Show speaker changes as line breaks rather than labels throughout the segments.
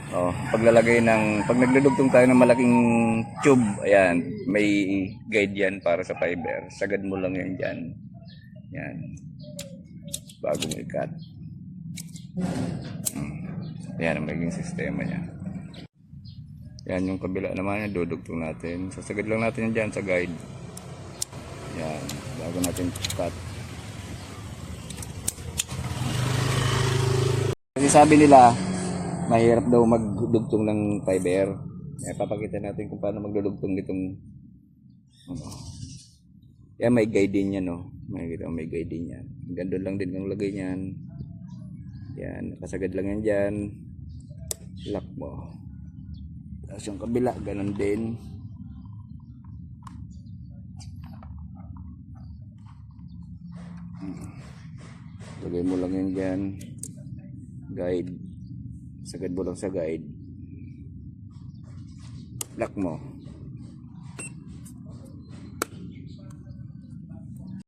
Oh, paglalagay ng pag nagdudugtong tayo ng malaking tube, ayan, may guide yan para sa fiber. Sagad mo lang yan diyan. Yan. Bago mo ikat. Ayan ang magiging sistema niya. Yan yung kabila naman yan, dudugtong natin. Sasagad lang natin yan dyan sa guide. Yan, bago natin cut. Kasi sabi nila, mahirap daw magdugtong ng fiber. Papakita natin kung paano magdudugtong itong yan, may guide din yan, no? May guide din yan. Gandun lang din ang lagay niyan. Yan, nakasagad lang yan dyan. Lock mo. Tapos yung kabila, ganun din. Lagay mo lang yan dyan. Guide. Sagad mo lang sa guide. Lock mo.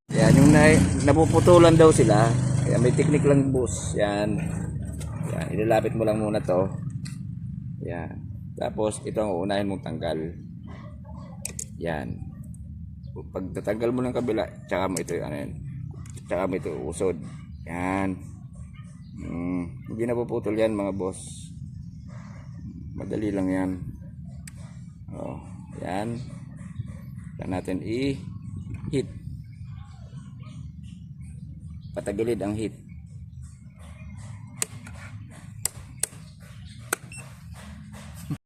Yan, yung napuputulan daw sila. Kaya may technique lang, boss. Yan. Yan, ilalapit mo lang muna to. Yan. Tapos ito ang uunahin mong tanggal. Yan. Pag tatanggal mo ng kabila, tsaka mo ito ano yan. Tsaka mo ito usod. Yan. Hindi napuputol yan, mga boss. Madali lang yan. Oh, yan. Yan natin i-hit. Patagilid ang hit.